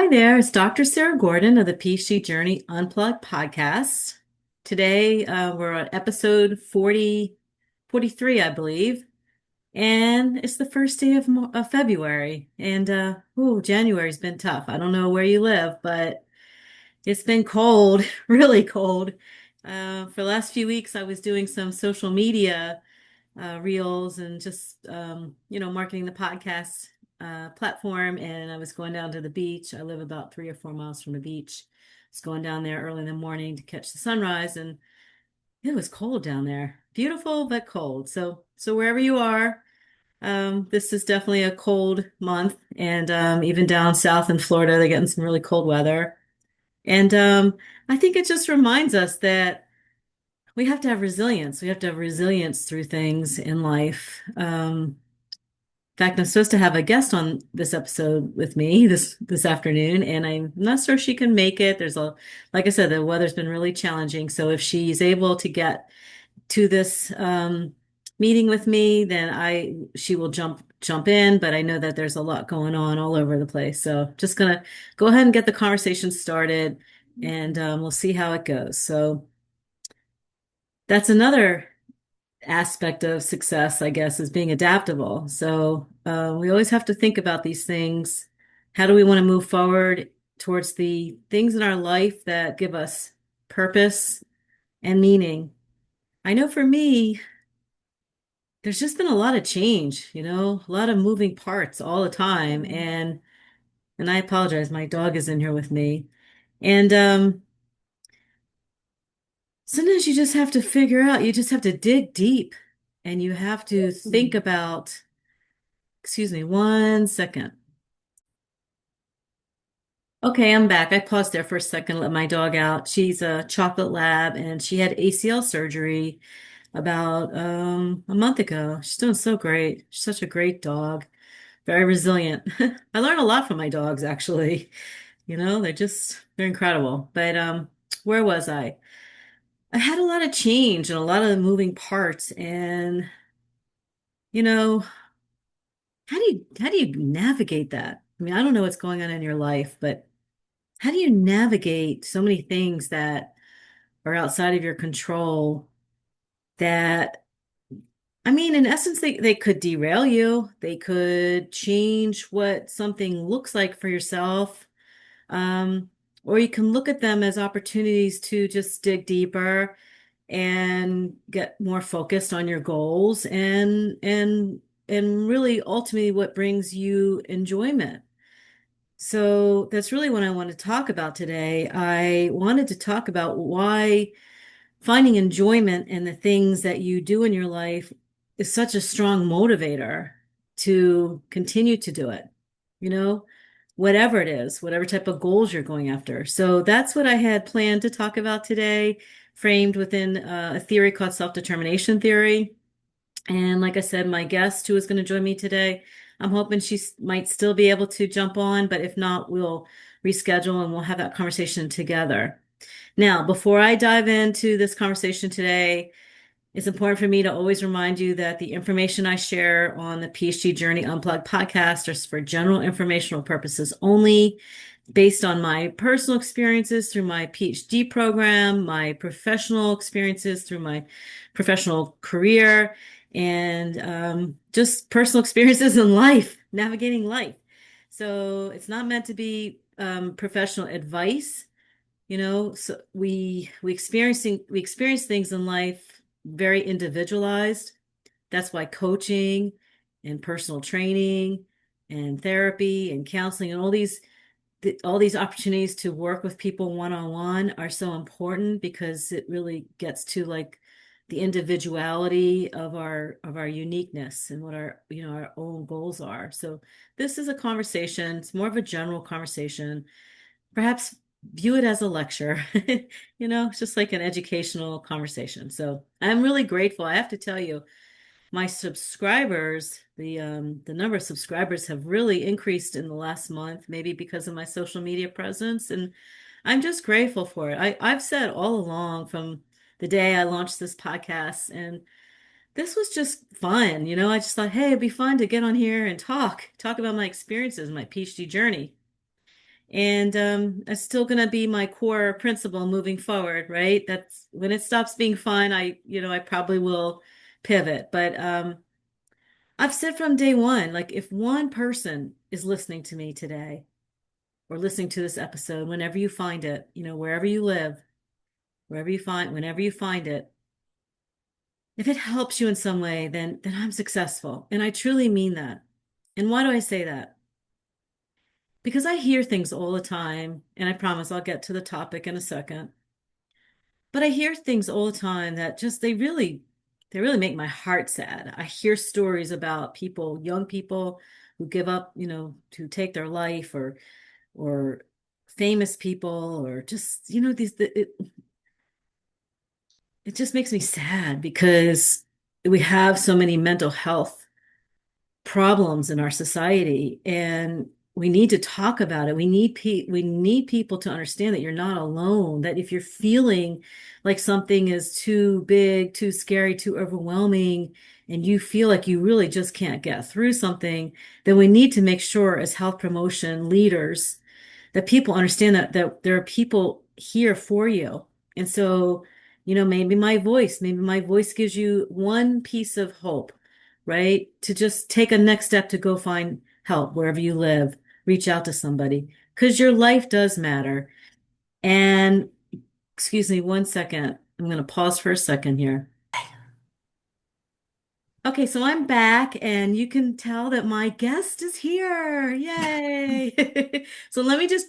Hi there, it's Dr. Sarah Gordon of the PhD Journey Unplugged podcast. Today, we're on episode 43, I believe, and it's the first day of February. And January's been tough. I don't know where you live, but it's been cold, really cold. For the last few weeks, I was doing some social media reels and just marketing the podcast platform. And I was going down to the beach. I live about 3 or 4 miles from the beach. I was going down there early in the morning to catch the sunrise, and it was cold down there. Beautiful but cold. So wherever you are, this is definitely a cold month, and even down south in Florida, they're getting some really cold weather. And I think it just reminds us that we have to have resilience. We have to have resilience through things in life. In fact, I'm supposed to have a guest on this episode with me this afternoon, and I'm not sure she can make it. Like I said, the weather's been really challenging. So if she's able to get to this meeting with me, then she will jump in. But I know that there's a lot going on all over the place. So just gonna go ahead and get the conversation started, and we'll see how it goes. So that's another aspect of success, I guess, is being adaptable. So we always have to think about these things. How do we want to move forward towards the things in our life that give us purpose and meaning? I know for me, there's just been a lot of change, a lot of moving parts all the time. And I apologize, my dog is in here with me. And sometimes you just have to figure out, you just have to dig deep and you have to think about. Excuse me, 1 second. Okay, I'm back. I paused there for a second, let my dog out. She's a chocolate lab and she had ACL surgery about a month ago. She's doing so great. She's such a great dog, very resilient. I learn a lot from my dogs, actually. They're incredible. But where was I? I had a lot of change and a lot of moving parts, and you know, how do you navigate that? I mean, I don't know what's going on in your life, but how do you navigate so many things that are outside of your control that, I mean, in essence, they could derail you. They could change what something looks like for yourself. Um, or you can look at them as opportunities to just dig deeper and get more focused on your goals and really ultimately what brings you enjoyment. So that's really what I want to talk about today. I wanted to talk about why finding enjoyment in the things that you do in your life is such a strong motivator to continue to do it, you know, whatever it is, whatever type of goals you're going after. So that's what I had planned to talk about today, framed within a theory called self-determination theory. And like I said, my guest who is going to join me today, I'm hoping might still be able to jump on, but if not, we'll reschedule and we'll have that conversation together. Now, before I dive into this conversation today, it's important for me to always remind you that the information I share on the PhD Journey Unplugged podcast is for general informational purposes only, based on my personal experiences through my PhD program, my professional experiences through my professional career, and just personal experiences in life, navigating life. So it's not meant to be professional advice. So we experience things in life very individualized. That's why coaching and personal training and therapy and counseling and all these opportunities to work with people one-on-one are so important, because it really gets to like the individuality of our uniqueness and what our own goals are. So this is a conversation. It's more of a general conversation. Perhaps view it as a lecture. It's just like an educational conversation. So I'm really grateful. I have to tell you, my subscribers, the number of subscribers have really increased in the last month, maybe because of my social media presence. And I'm just grateful for it. I've said all along from the day I launched this podcast, and this was just fun. I just thought, hey, it'd be fun to get on here and talk about my experiences, my PhD journey. And it's still going to be my core principle moving forward, right? That's when it stops being fun, I probably will pivot. But I've said from day one, like if one person is listening to me today or listening to this episode, whenever you find it, wherever you live, whenever you find it, if it helps you in some way, then I'm successful. And I truly mean that. And why do I say that? Because I hear things all the time, and I promise I'll get to the topic in a second. But I hear things all the time that just they really make my heart sad. I hear stories about people, young people who give up, to take their life or famous people or just, it just makes me sad because we have so many mental health problems in our society and we need to talk about it. We need people to understand that you're not alone, that if you're feeling like something is too big, too scary, too overwhelming, and you feel like you really just can't get through something, then we need to make sure as health promotion leaders that people understand that there are people here for you. And so, maybe my voice gives you one piece of hope, right? To just take a next step to go find help wherever you live, reach out to somebody because your life does matter. And excuse me one second. I'm going to pause for a second here. Okay, so I'm back and you can tell that my guest is here. Yay. So let me just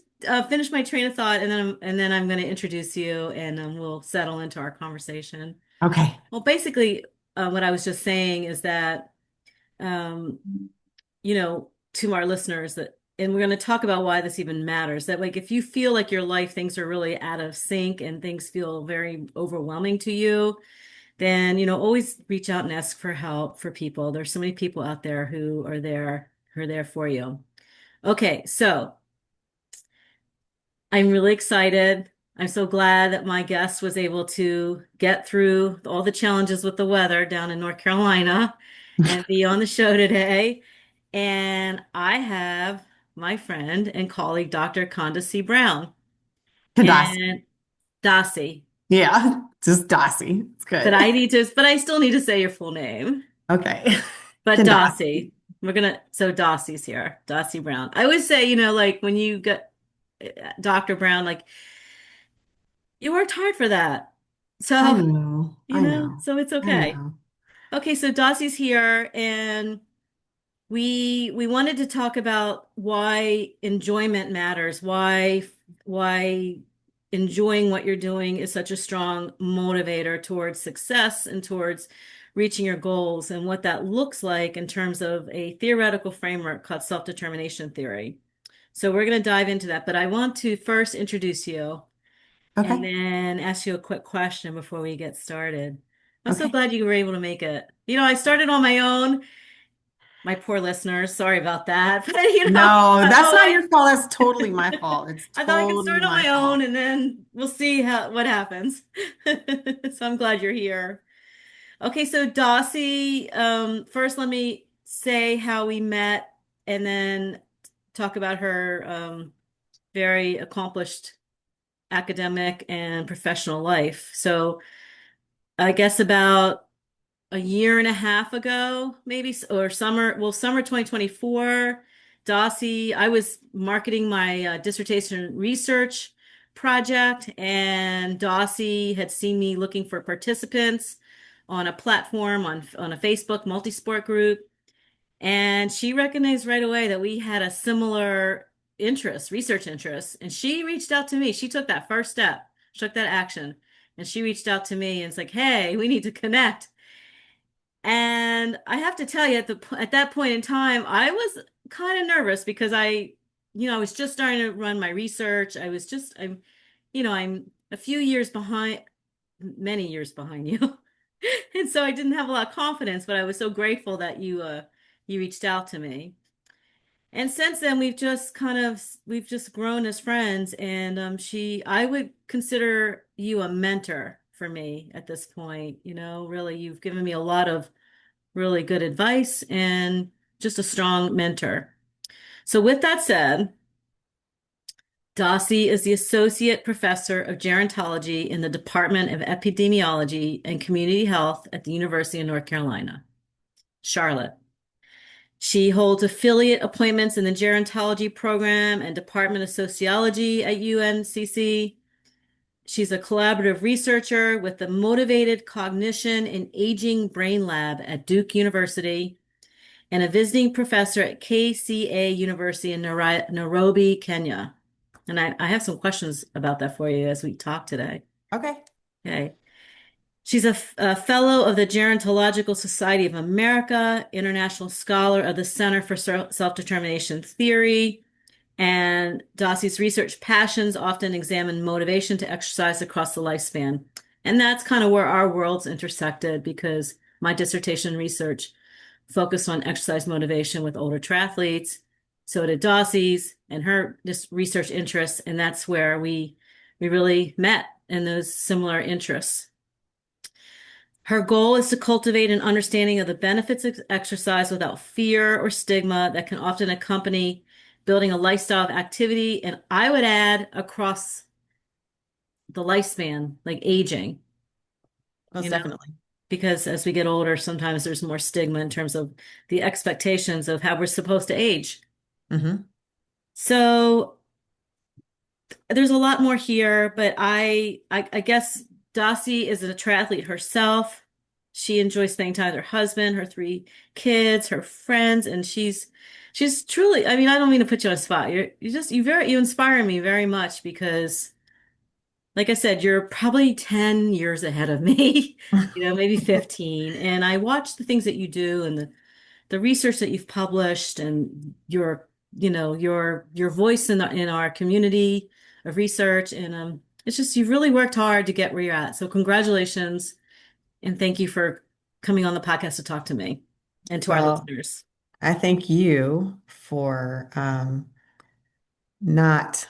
finish my train of thought and then I'm going to introduce you and we'll settle into our conversation. Okay. Well, basically, what I was just saying is that um, to our listeners and we're going to talk about why this even matters, that like if you feel like your life things are really out of sync and things feel very overwhelming to you, then always reach out and ask for help for people. There's so many people out there who are there for you. Okay, so I'm really excited. I'm so glad that my guest was able to get through all the challenges with the weather down in North Carolina and be on the show today. And I have my friend and colleague, Dr. Candace Brown Kadasi. and Dossie. Yeah, just Dossie. It's But good. I still need to say your full name. Okay. But Kadasi. so Dossie's here, Dossie Brown. I always say, like when you get Dr. Brown, like you worked hard for that. I So, know. I know. so it's I okay. know. Okay, so Dossie's here and we wanted to talk about why enjoyment matters, why enjoying what you're doing is such a strong motivator towards success and towards reaching your goals and what that looks like in terms of a theoretical framework called self-determination theory. So we're going to dive into that, but I want to first introduce you and Okay. then ask you a quick question before we get started. I'm so Okay. glad you were able to make it. I started on my own. My poor listeners, sorry about that. But No, I, that's oh, not I your fault. That's totally my fault. It's I thought I could totally start on my my own fault. and then we'll see what happens. So I'm glad you're here. Okay, so Dossie, first let me say how we met and then talk about her very accomplished academic and professional life. So I guess about a year and a half ago, maybe, or summer 2024, Dossie, I was marketing my dissertation research project, and Dossie had seen me looking for participants on a platform on a Facebook multi-sport group, and she recognized right away that we had a similar interest, research interest, and she reached out to me. She took that first step, took that action, and she reached out to me and it's like, "Hey, we need to connect." And I have to tell you, at that point in time, I was kind of nervous because I was just starting to run my research. I'm a few years behind, many years behind you. And so I didn't have a lot of confidence, but I was so grateful that you reached out to me. And since then, we've just grown as friends. And I would consider you a mentor for me at this point. Really, you've given me a lot of really good advice and just a strong mentor. So with that said, Dossie is the Associate Professor of Gerontology in the Department of Epidemiology and Community Health at the University of North Carolina, Charlotte. She holds affiliate appointments in the Gerontology program and Department of Sociology at UNCC. She's a collaborative researcher with the Motivated Cognition in Aging Brain Lab at Duke University and a visiting professor at KCA University in Nairobi, Kenya. And I have some questions about that for you as we talk today. Okay. Okay. She's a fellow of the Gerontological Society of America, international scholar of the Center for Self-Determination Theory, and Dossie's research passions often examine motivation to exercise across the lifespan. And that's kind of where our worlds intersected because my dissertation research focused on exercise motivation with older triathletes. So did Dossie's and her research interests, and that's where we really met in those similar interests. Her goal is to cultivate an understanding of the benefits of exercise without fear or stigma that can often accompany building a lifestyle of activity, and I would add across the lifespan, like aging, Most you know, definitely. because as we get older, sometimes there's more stigma in terms of the expectations of how we're supposed to age. Hmm. So there's a lot more here, but I guess Dossie is a triathlete herself. She enjoys spending time with her husband, her three kids, her friends, and she's truly, I mean, I don't mean to put you on the spot. You inspire me very much because like I said, you're probably 10 years ahead of me, maybe 15. And I watch the things that you do and the research that you've published and your voice in our community of research. And it's just you've really worked hard to get where you're at. So congratulations and thank you for coming on the podcast to talk to me and to our Well, listeners. I thank you for not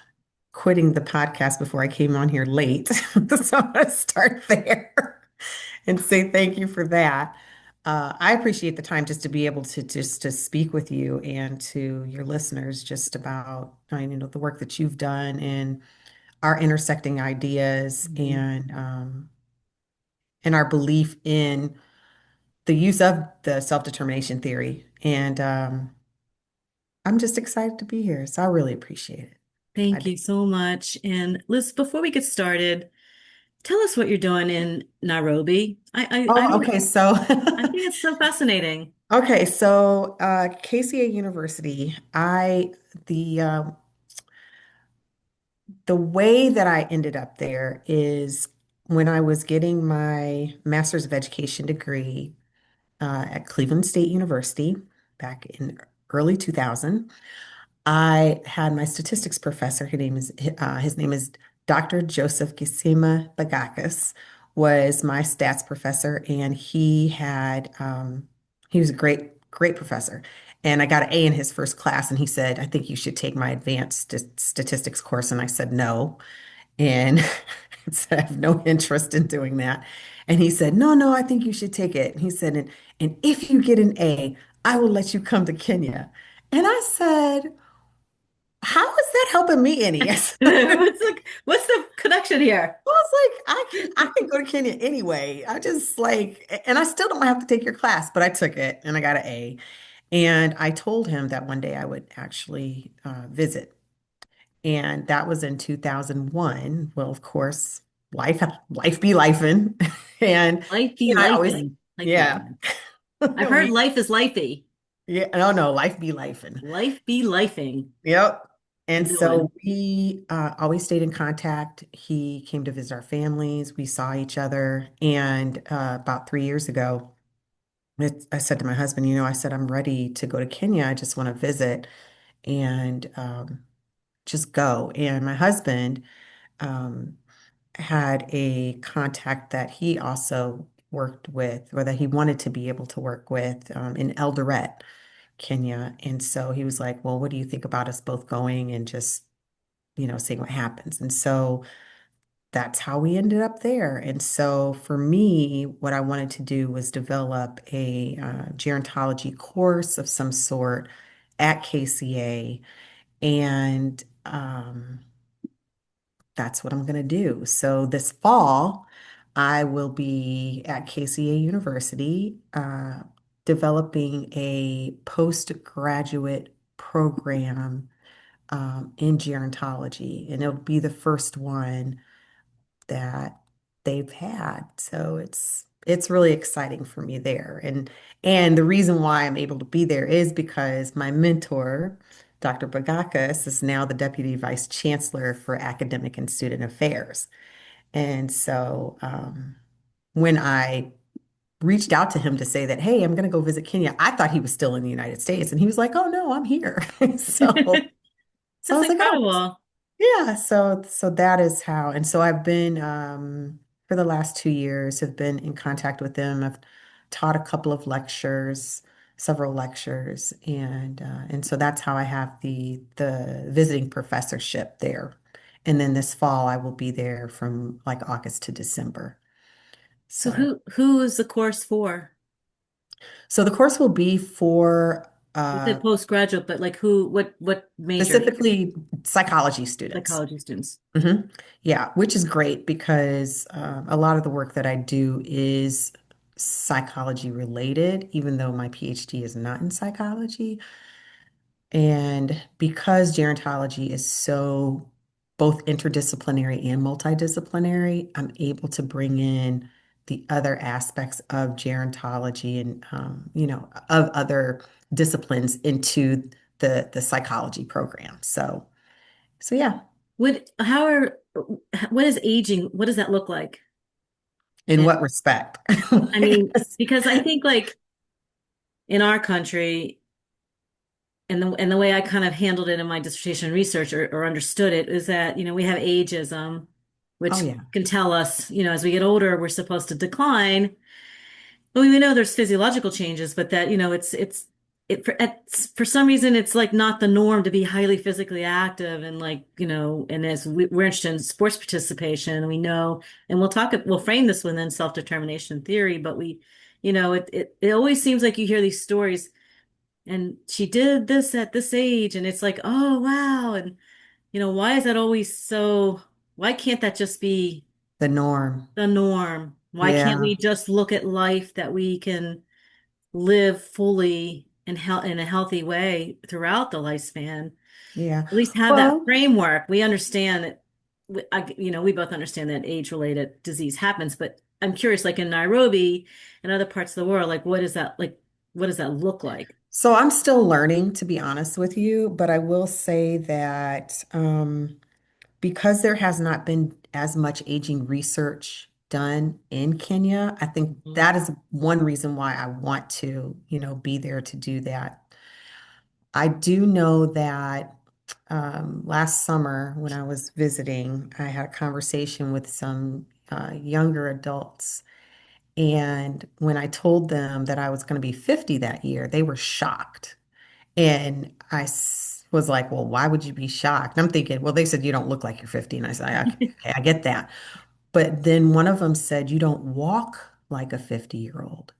quitting the podcast before I came on here late. So I'm going to start there and say thank you for that. I appreciate the time just to be able to just to speak with you and to your listeners just about the work that you've done and our intersecting ideas Mhm. and our belief in the use of the self-determination theory. And I'm just excited to be here. So I really appreciate it. I Thank do. you so much. And Liz, before we get started, tell us what you're doing in Nairobi. Oh, okay. So, I think it's so fascinating. okay. So, KCA University, the way that I ended up there is when I was getting my Master's of Education degree at Cleveland State University back in early 2000. I had my statistics professor. His name is Dr. Joseph Gisema Bagakis, was my stats professor, and he was a great professor. And I got an A in his first class, and he said, "I think you should take my advanced statistics course." And I said, "No," and I said, "I have no interest in doing that." And he said, "No, no, I think you should take it." And he said, "And if you get an A, I will let you come to Kenya." And I said, how is that helping me any? Yes. I What's the connection here? was like, I can go to Kenya anyway. I just like, and I still don't have to take your class, but I took it and I got an A. And I told him that one day I would actually visit. And that was in 2001. Well, of course, life be lifing. And Life he be and I always, lifing. Life be yeah. lifing. I've heard life is lifey. Yeah, no, no, life be lifing. Life be lifing. Yep. I'm And doing. so we always stayed in contact. He came to visit our families. We saw each other. And about 3 years ago, I said to my husband, I said, I'm ready to go to Kenya. I just want to visit and just go. And my husband um, had a contact that he also worked with, or that he wanted to be able to work with in Eldoret, Kenya. And so he was like, well, what do you think about us both going and just seeing what happens. And so that's how we ended up there. And so for me, what I wanted to do was develop a gerontology course of some sort at KCA. And that's what I'm going to do. So this fall, I will be at KCA University developing a postgraduate program in gerontology, and it'll be the first one that they've had. So it's really exciting for me there. And the reason why I'm able to be there is because my mentor, Dr. Bagakas, is now the Deputy Vice Chancellor for Academic and Student Affairs. And so when I reached out to him to say that, hey, I'm going to go visit Kenya, I thought he was still in the United States. And he was like, oh, no, I'm here. So I That's was like, oh, incredible. yeah, so that is how, and so I've been for the last 2 years have been in contact with them. I've taught a couple of lectures, several lectures, and so that's how I have the visiting professorship there. And then this fall I will be there from like August to December. So So who is the course for? so the course will be for You said postgraduate, but like who, what major? specifically psychology students. Psychology students. hmm Yeah, which is great because a lot of the work that I do is psychology related, even though my PhD is not in psychology. And because gerontology is so both interdisciplinary and multidisciplinary, I'm able to bring in the other aspects of gerontology and of other disciplines into the psychology program. So yeah. How are, what is aging? What does that look like? In And what respect? I mean, because I think like in our country, and the way I kind of handled it in my dissertation research or understood it is that, we have ageism, Oh which yeah, can tell us, as we get older, we're supposed to decline. Well, we know there's physiological changes, but that, for some reason, it's like not the norm to be highly physically active and like, and as we're interested in sports participation, we know, and we'll frame this within self-determination theory, but it always seems like you hear these stories and she did this at this age, and it's like, oh, wow. And, why is that always why can't that just be the norm. the norm? Why can't Yeah, we just look at life that we can live fully and in a healthy way throughout the lifespan? yeah. At least have that Well, framework. We understand that, we both understand that age-related disease happens, but I'm curious, like in Nairobi and other parts of the world, like what is that like? What does that look like? so I'm still learning, to be honest with you, but I will say that because there has not been as much aging research done in Kenya, I think Mhm. that is one reason why I want to, be there to do that. I do know that last summer when I was visiting, I had a conversation with some younger adults. And when I told them that I was going to be 50 that year, they were shocked. And was like, well, why would you be shocked? And I'm thinking, well, they said you don't look like you're 50. And I said, okay, I get that. But then one of them said, you don't walk like a 50-year-old.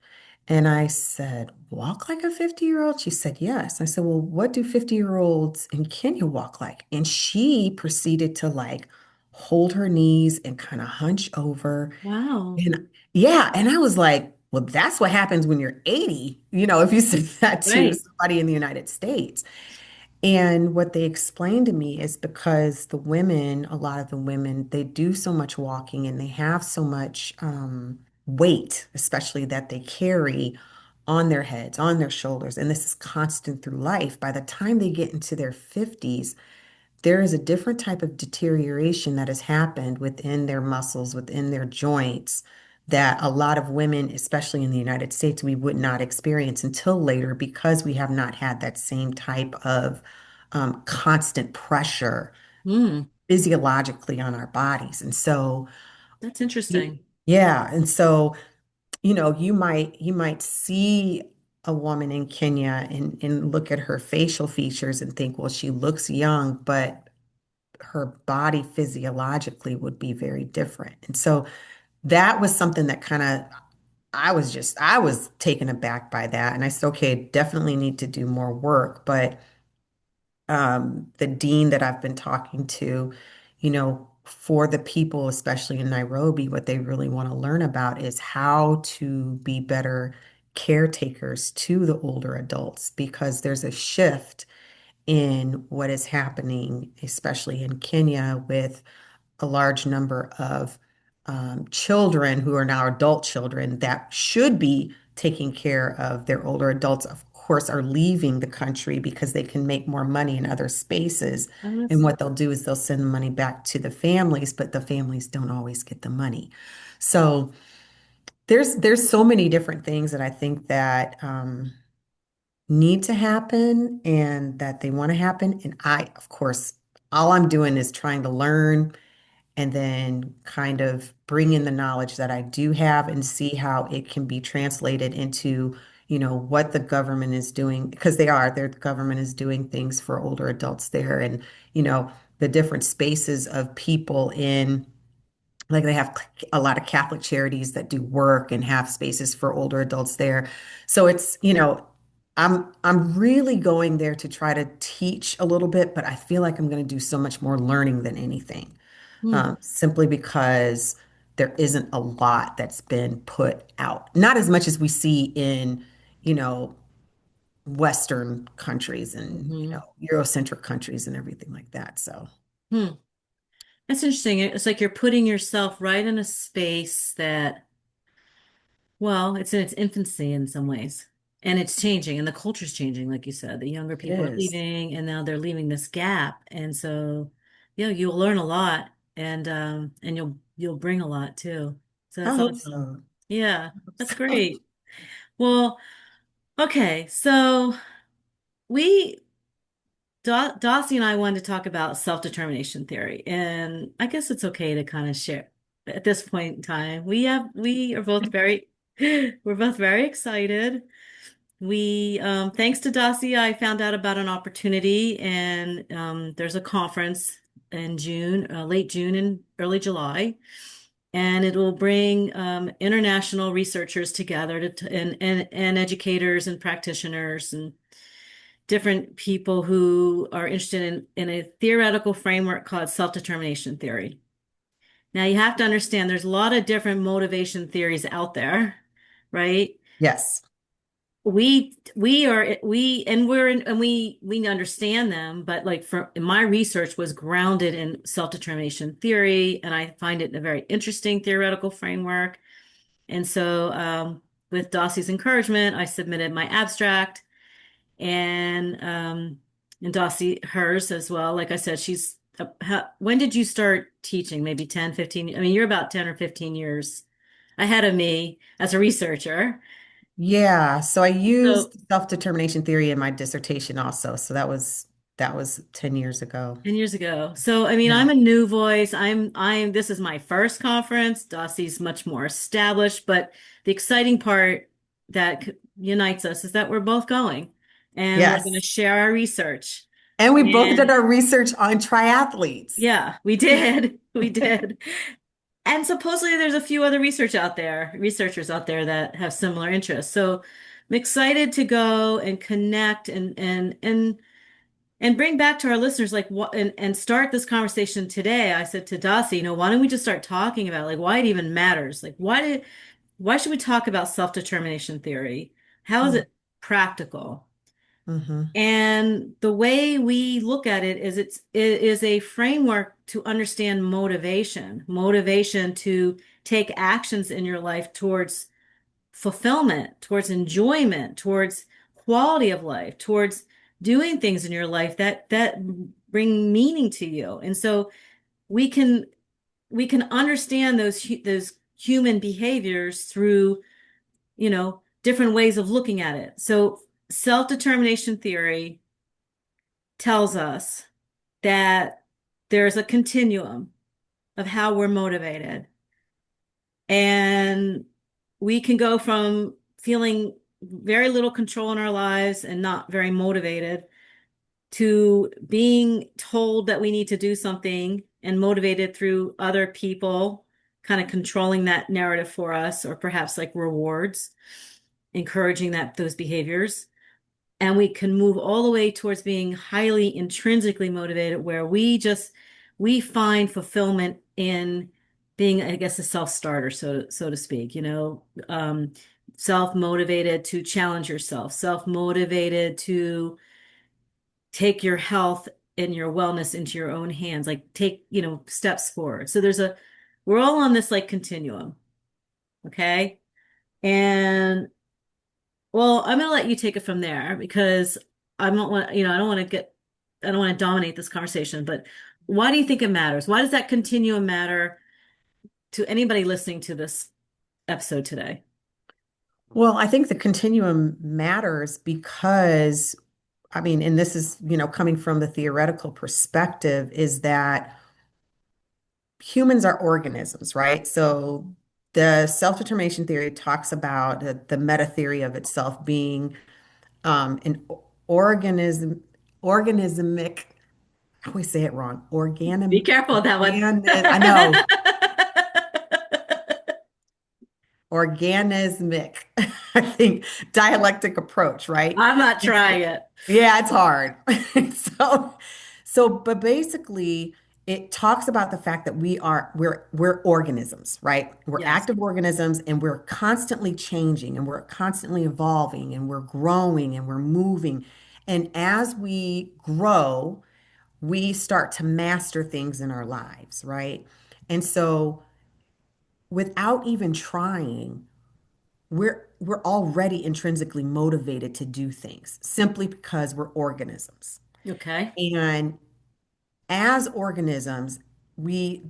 And I said, walk like a 50-year-old? She said, yes. I said, well, what do 50-year-olds in Kenya walk like? And she proceeded to like hold her knees and kind of hunch over. Wow. And yeah, and I was like, well, that's what happens when you're 80, if you said that to Right. somebody in the United States. And what they explained to me is because the women, a lot of the women, they do so much walking and they have so much weight, especially that they carry on their heads, on their shoulders. And this is constant through life. By the time they get into their 50s, there is a different type of deterioration that has happened within their muscles, within their joints, that a lot of women, especially in the United States, we would not experience until later because we have not had that same type of constant pressure Hmm. physiologically on our bodies. And so, That's y- interesting. yeah, and so, you might see a woman in Kenya and look at her facial features and think, well, she looks young, but her body physiologically would be very different. And so that was something that kind of I was taken aback by that. And I said, okay, definitely need to do more work. But the dean that I've been talking to, you know, for the people, especially in Nairobi, what they really want to learn about is how to be better caretakers to the older adults because there's a shift in what is happening, especially in Kenya, with a large number of children who are now adult children that should be taking care of their older adults, of course, are leaving the country because they can make more money in other spaces. Oh, And that's what they'll do is they'll send the money back to the families, but the families don't always get the money. So there's so many different things that I think that need to happen and that they want to happen. And I, of course, all I'm doing is trying to learn and then kind of bring in the knowledge that I do have and see how it can be translated into, what the government is doing, because their government is doing things for older adults there and, you know, the different spaces of people in, like they have a lot of Catholic charities that do work and have spaces for older adults there. So it's, I'm really going there to try to teach a little bit, but I feel like I'm going to do so much more learning than anything Hmm. simply because there isn't a lot that's been put out. Not as much as we see in, you know, Western countries and, Hmm. Eurocentric countries and everything like that. So, Hmm. That's interesting. It's like you're putting yourself right in a space that, well, it's in its infancy in some ways. And it's changing, and the culture's changing, like you said. The younger it people are is. leaving, and now they're leaving this gap. And so, you'll learn a lot, and you'll bring a lot too. So I that's hope awesome. so. Yeah, that's So, great. Well, okay, so we Dossie and I wanted to talk about self-determination theory, and I guess it's okay to kind of share at this point in time. We are both very we're both very excited. We thanks to Dossie, I found out about an opportunity, and there's a conference in June, late June and early July, and it will bring international researchers together and educators and practitioners and different people who are interested in a theoretical framework called self-determination theory. Now you have to understand there's a lot of different motivation theories out there, right? yes. We are we and we're in, and we understand them, but like for my research was grounded in self-determination theory, and I find it a very interesting theoretical framework. And so with Dossie's encouragement, I submitted my abstract and Dossie hers as well. Like I said, she's when did you start teaching? Maybe 10, 15. I mean, you're about 10 or 15 years ahead of me as a researcher. Yeah. So I So used self-determination theory in my dissertation also. So that was 10 years ago. 10 years ago. So I mean, Yeah. I'm a new voice. This is my first conference. Dossie's much more established, but the exciting part that unites us is that we're both going and we're going to Yes. share our research. And we both did And our research on triathletes. yeah, we did. We did. And supposedly there's a few other researchers out there that have similar interests. So I'm excited to go and connect and bring back to our listeners like what and start this conversation today. I said to Dossie, why don't we just start talking about like why it even matters? Like why should we talk about self-determination theory? How is it practical? Mm-hmm. And the way we look at it it is a framework to understand motivation to take actions in your life towards fulfillment, towards enjoyment, towards quality of life, towards doing things in your life that bring meaning to you. And so we can we can understand those human behaviors through, different ways of looking at it. So self-determination theory tells us that there's a continuum of how we're motivated. And we can go from feeling very little control in our lives and not very motivated to being told that we need to do something and motivated through other people kind of controlling that narrative for us, or perhaps like rewards, encouraging those behaviors. And we can move all the way towards being highly intrinsically motivated, where we find fulfillment in being, I guess, a self-starter, so to speak, self-motivated to challenge yourself, self-motivated to take your health and your wellness into your own hands, like take, steps forward. So we're all on this like continuum, okay? And well, I'm gonna let you take it from there because I don't want, I don't want to dominate this conversation, but why do you think it matters? Why does that continuum matter to anybody listening to this episode today? Well, I think the continuum matters because, I mean, and this is, coming from the theoretical perspective, is that humans are organisms, right? So the self-determination theory talks about the meta theory of itself being an organism, organismic, I always say it wrong, Be careful with that one. I know, organismic, I think, dialectic approach, right? I'm not And trying it. yeah, it's hard. So, but basically, it talks about the fact that we're organisms, right? We're Yes. active organisms, and we're constantly changing, and we're constantly evolving, and we're growing, and we're moving. And as we grow, we start to master things in our lives, right? And so, without even trying, we're already intrinsically motivated to do things simply because we're organisms. Okay. And as organisms, we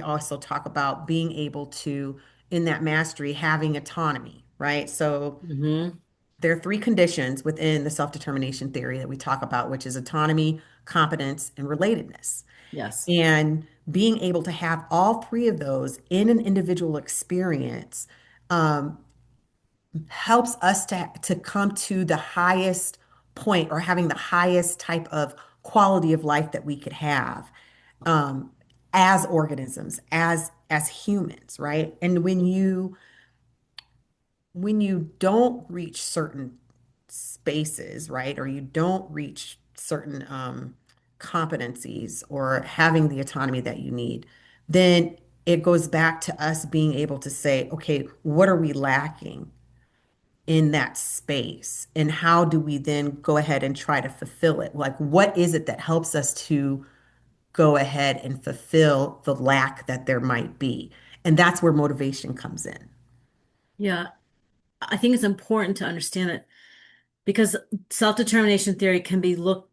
also talk about being able to, in that mastery, having autonomy, right? So Hmm. there are three conditions within the self-determination theory that we talk about, which is autonomy, competence, and relatedness. Yes. And being able to have all three of those in an individual experience helps us to come to the highest point, or having the highest type of quality of life that we could have um, as organisms, as humans, right? And when you don't reach certain spaces, right, or you don't reach certain competencies or having the autonomy that you need, then it goes back to us being able to say, okay, what are we lacking in that space? And how do we then go ahead and try to fulfill it? Like, what is it that helps us to go ahead and fulfill the lack that there might be? And that's where motivation comes in. Yeah. I think it's important to understand it because self-determination theory can be looked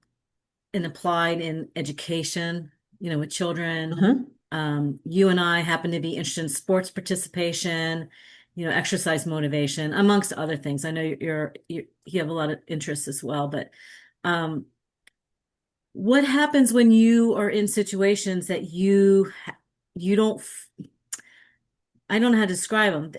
and applied in education, with children. Mhm. You and I happen to be interested in sports participation, exercise motivation, amongst other things. I know you have a lot of interests as well, but um, what happens when you are in situations that you don't, I don't know how to describe them.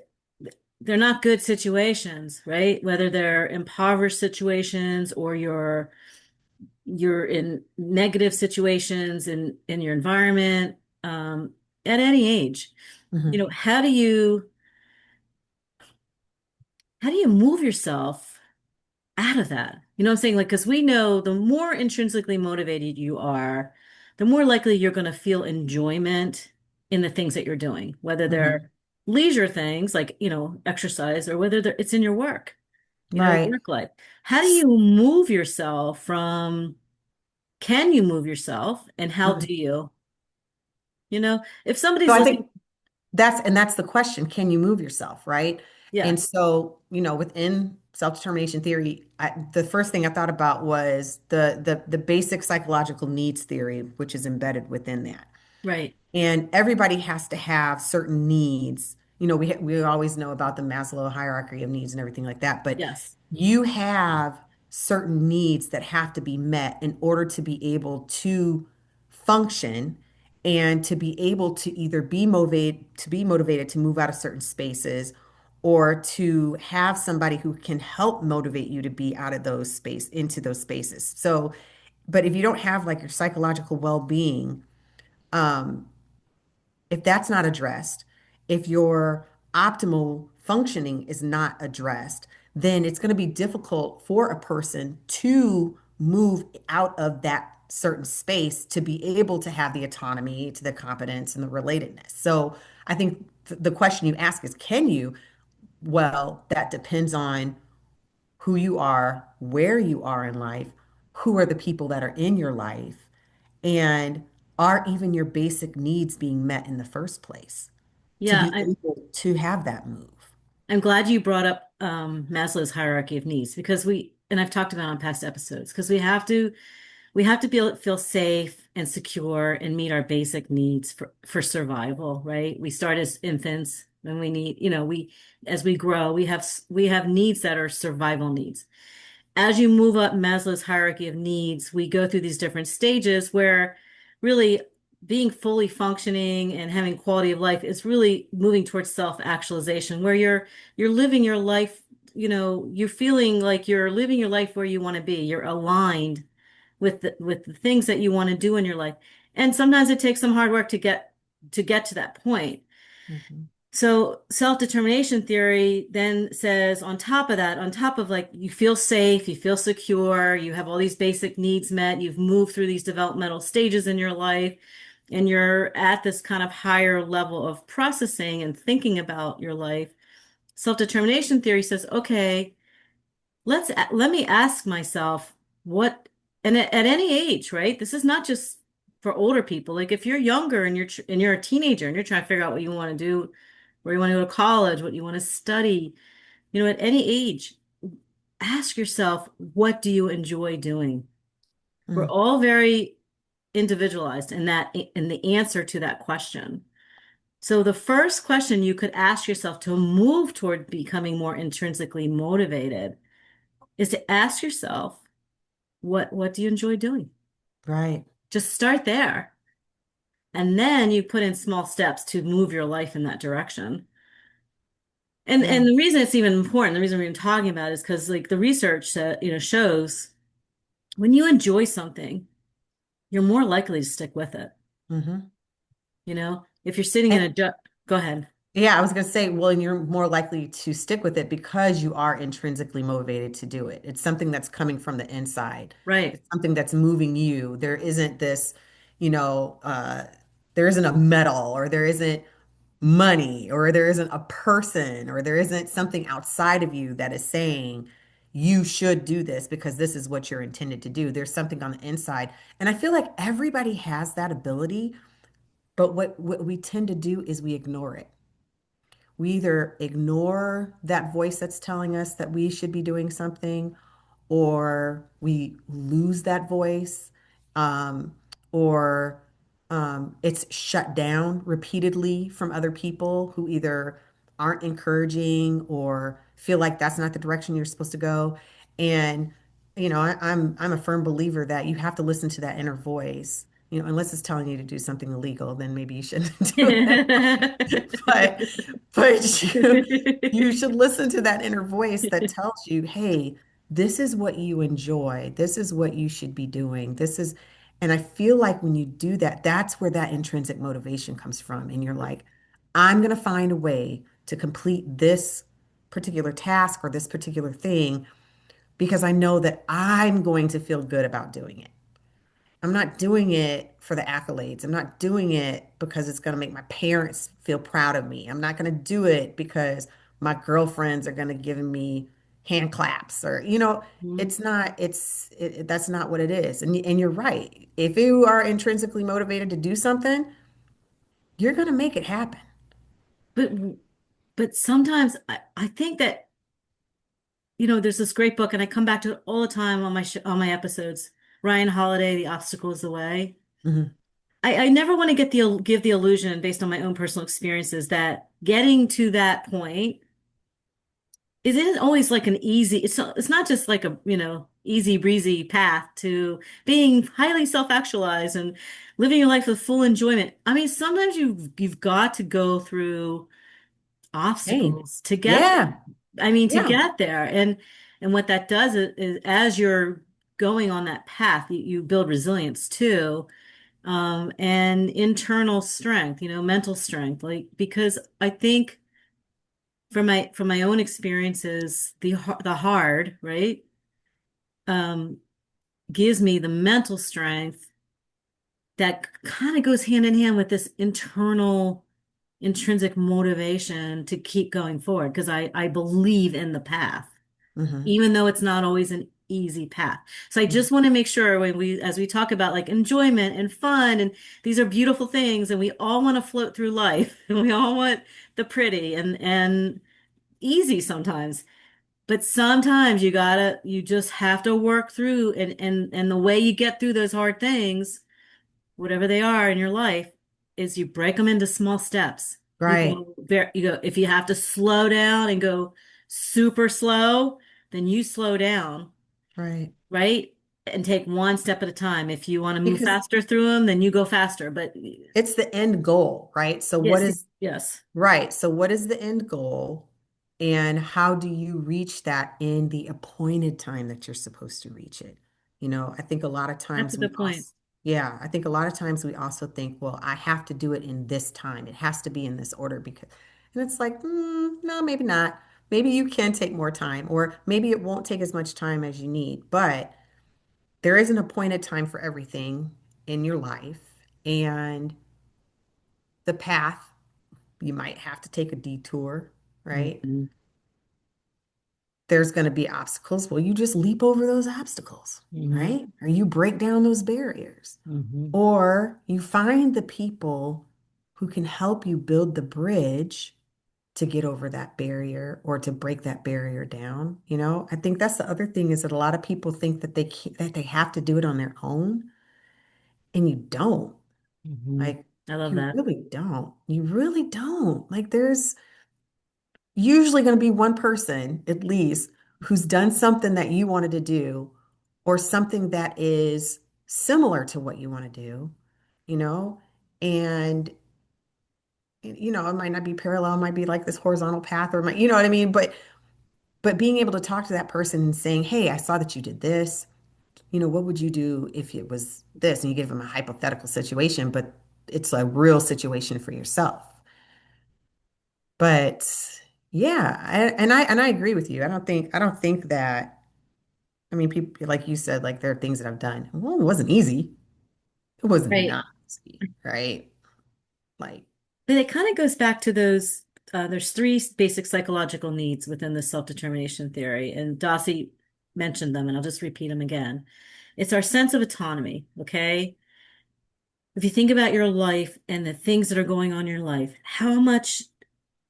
They're not good situations, right? Whether they're impoverished situations or you're in negative situations in your environment, at any age. Mhm. How do you move yourself out of that? You know what I'm saying? Like, because we know the more intrinsically motivated you are, the more likely you're going to feel enjoyment in the things that you're doing, whether they're Mhm. leisure things like, exercise, or whether it's in your work, Right. work life. How do you move yourself can you move yourself, and how Mhm. do you? If So somebody's I listening, think that's the question. Can you move yourself, right? And yes, so, within self-determination theory, the first thing I thought about was the basic psychological needs theory, which is embedded within that. right, And everybody has to have certain needs. We always know about the Maslow hierarchy of needs and everything like that, but yes, you have certain needs that have to be met in order to be able to function, and to be able to either be motivated to move out of certain spaces, or to have somebody who can help motivate you to be out of those space into those spaces. So, but if you don't have like your psychological well-being, um, if that's not addressed, if your optimal functioning is not addressed, then it's going to be difficult for a person to move out of that certain space to be able to have the autonomy, to the competence and the relatedness. So I think the question you ask is, can you? Well, that depends on who you are, where you are in life, who are the people that are in your life, and are even your basic needs being met in the first place to Yeah, be able to have that move. I'm glad you brought up Maslow's hierarchy of needs because and I've talked about it on past episodes, because we have to feel safe and secure and meet our basic needs for survival, right? We start as infants and we need, as we grow, we have needs that are survival needs. As you move up Maslow's hierarchy of needs, we go through these different stages where really being fully functioning and having quality of life is really moving towards self-actualization, where you're living your life, you're feeling like you're living your life where you want to be. You're aligned with the things that you want to do in your life. And sometimes it takes some hard work to get to that point. Mhm. So self-determination theory then says on top of that, on top of like you feel safe, you feel secure, you have all these basic needs met, you've moved through these developmental stages in your life, and you're at this kind of higher level of processing and thinking about your life. Self-determination theory says, okay, let me ask myself what, and at any age, right? This is not just for older people. Like if you're younger and you're a teenager and you're trying to figure out what you want to do, where you want to go to college, what you want to study, at any age, ask yourself, what do you enjoy doing? We're Mm. all very individualized in the answer to that question. So the first question you could ask yourself to move toward becoming more intrinsically motivated is to ask yourself, what do you enjoy doing? Right. Just start there. And then you put in small steps to move your life in that direction. And Yeah. and the reason it's even important, the reason we're even talking about it is because like the research that, shows when you enjoy something, you're more likely to stick with it. Hmm. If you're sitting in a And job, go ahead. yeah, I was going to say, well, and you're more likely to stick with it because you are intrinsically motivated to do it. It's something that's coming from the inside. Right. It's something that's moving you. There isn't this, you know, uh, there isn't a medal or there isn't money or there isn't a person or there isn't something outside of you that is saying you should do this because this is what you're intended to do. There's something on the inside. And I feel like everybody has that ability, but what we tend to do is we ignore it. We either ignore that voice that's telling us that we should be doing something, or we lose that voice, um, or it's shut down repeatedly from other people who either aren't encouraging or feel like that's not the direction you're supposed to go. And I'm a firm believer that you have to listen to that inner voice. Unless it's telling you to do something illegal, then maybe you shouldn't do it. But you should listen to that inner voice that tells you, hey, this is what you enjoy. This is what you should be doing. And I feel like when you do that, that's where that intrinsic motivation comes from. And you're like, I'm going to find a way to complete this particular task or this particular thing because I know that I'm going to feel good about doing it. I'm not doing it for the accolades. I'm not doing it because it's going to make my parents feel proud of me. I'm not going to do it because my girlfriends are going to give me hand claps or, it's not, that's not what it is. And you're right. If you are intrinsically motivated to do something, you're going to make it happen. But but sometimes I think that, there's this great book, and I come back to it all the time on my episodes. Ryan Holiday, The Obstacle is the Way. Mhm. I never want to give the illusion based on my own personal experiences that getting to that point isn't always like it's not just like a, easy breezy path to being highly self-actualized and living your life with full enjoyment. I mean, sometimes you've got to go through Hey, obstacles to get yeah, to yeah. get there. And what that does is as you're going on that path, you build resilience too, and internal strength, mental strength. Like because I think from my own experiences, the hard, right? Um, gives me the mental strength that kind of goes hand in hand with this internal intrinsic motivation to keep going forward because I believe in the path, Hmm. even though it's not always an easy path. So I just want to make sure when as we talk about like enjoyment and fun, and these are beautiful things, and we all want to float through life, and we all want the pretty and easy sometimes. But sometimes you just have to work through and the way you get through those hard things, whatever they are in your life, is you break them into small steps. Right, You go, if you have to slow down and go super slow, then you slow down, right. right? And take one step at a time. If you want to move Because faster through them, then you go faster. But it's the end goal, right? So what yes, is yes, right? So what is the end goal, and how do you reach that in the appointed time that you're supposed to reach it? I think a lot of that's times a we good point. also, yeah, I think a lot of times we also think, well, I have to do it in this time. It has to be in this order because, and it's like, no, maybe not. Maybe you can take more time, or maybe it won't take as much time as you need, but there is an appointed time for everything in your life. And the path, you might have to take a detour, right? Mhm. There's going to be obstacles. Well, you just leap over those obstacles, Hmm. right? Or you break down those barriers, Hmm. or you find the people who can help you build the bridge to get over that barrier or to break that barrier down. I think that's the other thing is that a lot of people think that they can't, that they have to do it on their own, and you don't. Hmm. Like, I love you that. really don't. You really don't. Like, there's usually going to be one person at least who's done something that you wanted to do or something that is similar to what you want to do, you know? And it might not be parallel, it might be like this horizontal path or you know what I mean? But being able to talk to that person and saying, "Hey, I saw that you did this. What would you do if it was this?" And you give them a hypothetical situation, but it's a real situation for yourself. But yeah, and I agree with you. I don't think that. I mean, people like you said, like there are things that I've done. Well, it wasn't easy. It was Right. not easy, right? Like, But it kind of goes back to those, there's three basic psychological needs within the self-determination theory, and Dossie mentioned them, and I'll just repeat them again. It's our sense of autonomy, okay? If you think about your life and the things that are going on in your life, how much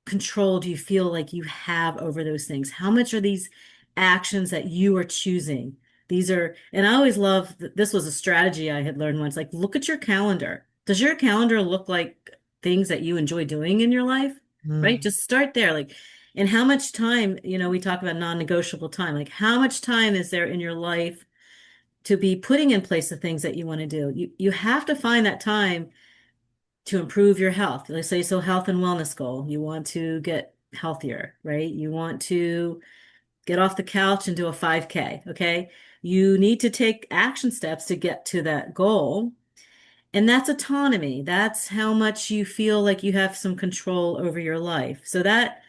control do you feel like you have over those things? How much are these actions that you are choosing? These are, and I always love this was a strategy I had learned once, like look at your calendar. Does your calendar look like things that you enjoy doing in your life? Right? mm, Just start there. Like, and how much time, we talk about non-negotiable time. Like, how much time is there in your life to be putting in place the things that you want to do? You have to find that time to improve your health. Let's say so health and wellness goal. You want to get healthier, right? You want to get off the couch and do a 5K, okay? You need to take action steps to get to that goal. And that's autonomy. That's how much you feel like you have some control over your life. So that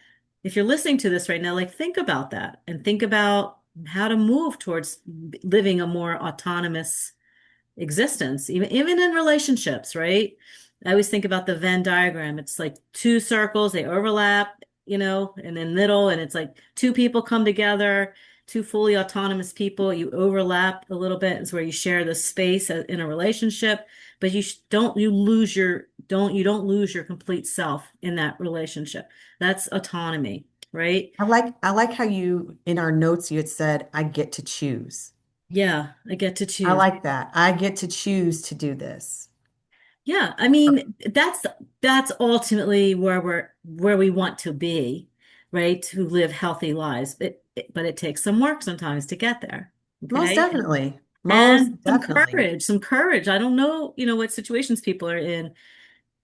if you're listening to this right now, like think about that and think about how to move towards living a more autonomous existence, even in relationships, right? I always think about the Venn diagram. It's like two circles, they overlap, and then middle, and it's like two people come together, two fully autonomous people. You overlap a little bit. It's where you share the space in a relationship, but you don't lose your complete self in that relationship. That's autonomy, right? I like how you in our notes you had said, "I get to choose." Yeah, I get to I choose. like that. I get to choose to do this. Yeah, I mean, that's ultimately where we want to be, right? To live healthy lives. But it takes some work sometimes to get there. Most Okay? definitely. Most And some definitely. courage, some courage. I don't know, what situations people are in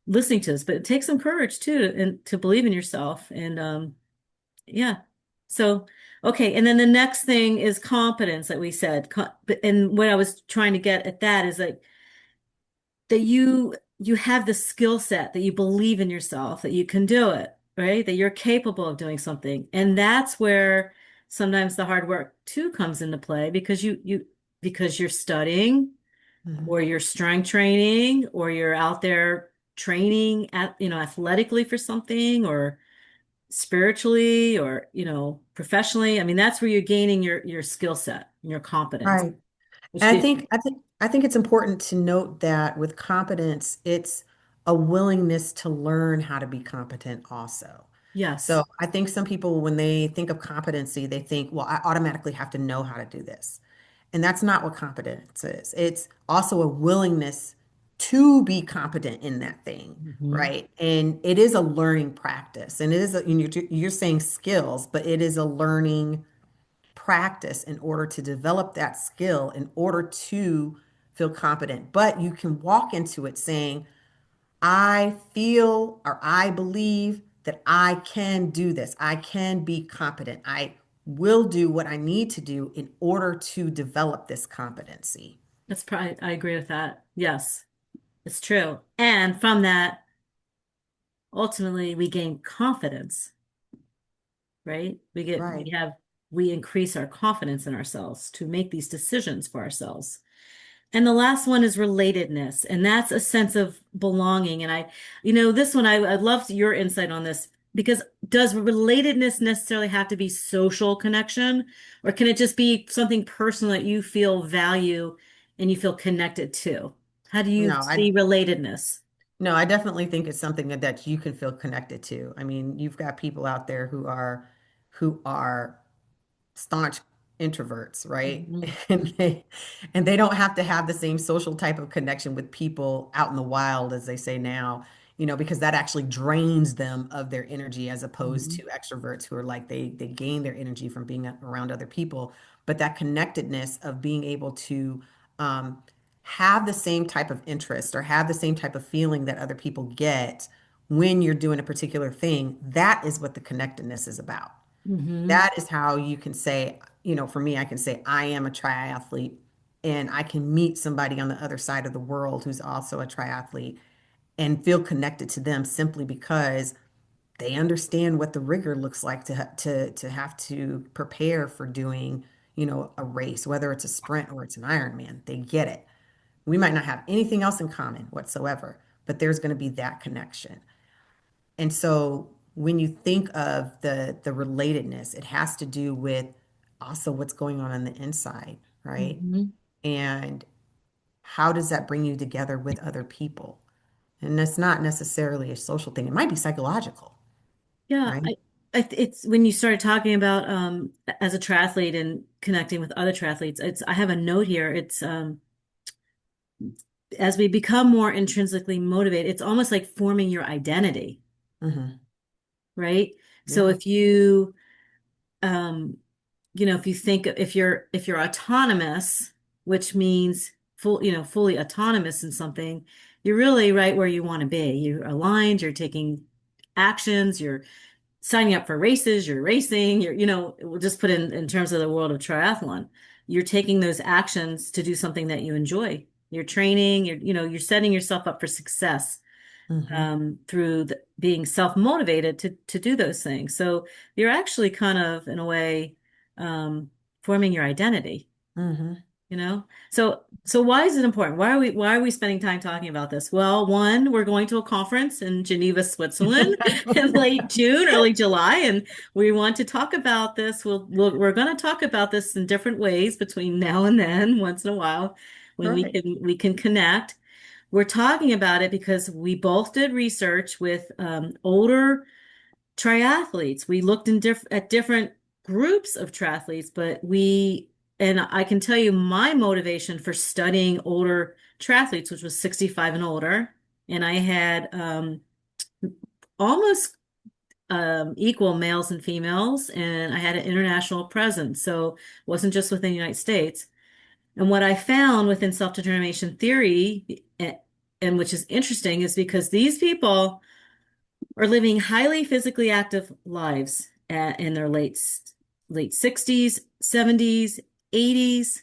listening to this, but it takes some courage too, and to believe in yourself. And yeah. So, okay, and then the next thing is competence that we said. And what I was trying to get at that is like that you have the skill set, that you believe in yourself, that you can do it, right? That you're capable of doing something. And that's where sometimes the hard work too comes into play because because you're studying Mhm. or you're strength training or you're out there training at, athletically for something or spiritually or, professionally. I mean, that's where you're gaining your skill set and your competence, Right. which And gives, I think it's important to note that with competence, it's a willingness to learn how to be competent also. yes. So I think some people, when they think of competency, they think, well, I automatically have to know how to do this. And that's not what competence is. It's also a willingness to be competent in that thing, Hmm. right? And it is a learning practice. And it is, you're saying skills, but it is a learning practice in order to develop that skill, in order to feel competent. But you can walk into it saying, I feel or I believe that I can do this. I can be competent. I will do what I need to do in order to develop this competency. That's probably, I agree with that. Yes, it's true. And from that, ultimately, we gain confidence, right? Right. We increase our confidence in ourselves to make these decisions for ourselves. And the last one is relatedness, and that's a sense of belonging. And this one, I'd love your insight on this because does relatedness necessarily have to be social connection, or can it just be something personal that you feel value and you feel connected to? How do you No, see relatedness? no, I definitely think it's something that you can feel connected to. I mean, you've got people out there who are staunch introverts, right? Mhm. And they don't have to have the same social type of connection with people out in the wild, as they say now, because that actually drains them of their energy as opposed Mhm. to extroverts who are like they gain their energy from being around other people. But that connectedness of being able to um, have the same type of interest or have the same type of feeling that other people get when you're doing a particular thing, that is what the connectedness is about. Mhm. That is how you can say, for me, I can say I am a triathlete and I can meet somebody on the other side of the world who's also a triathlete and feel connected to them simply because they understand what the rigor looks like to have to prepare for doing, a race, whether it's a sprint or it's an Ironman. They get it. We might not have anything else in common whatsoever, but there's going to be that connection. And so when you think of the relatedness, it has to do with also what's going on the inside, right? Mhm. And how does that bring you together with other people? And that's not necessarily a social thing. It might be psychological, Yeah, right? it's when you started talking about as a triathlete and connecting with other triathletes. I have a note here. It's as we become more intrinsically motivated, it's almost like forming your identity, Hmm. right? So Yeah. um, if you think if you're autonomous, which means fully autonomous in something, you're really right where you want to be. You're aligned, you're taking actions, you're signing up for races, you're racing, we'll just put in terms of the world of triathlon, you're taking those actions to do something that you enjoy. You're training, you're setting yourself up for success Hmm. through being self-motivated to do those things. So you're actually kind of, in a way, forming your identity. Hmm. You know? So why is it important? Why are we spending time talking about this? Well, one, we're going to a conference in Geneva, Switzerland in late June, early July, and we want to talk about this. We're going to talk about this in different ways between now and then, once in a while, when we Right. can connect. We're talking about it because we both did research with older triathletes. We looked at different groups of triathletes, and I can tell you my motivation for studying older triathletes, which was 65 and older, and I had almost equal males and females, and I had an international presence, so it wasn't just within the United States. And what I found within self-determination theory, and which is interesting, is because these people are living highly physically active lives in their late 60s, 70s, 80s,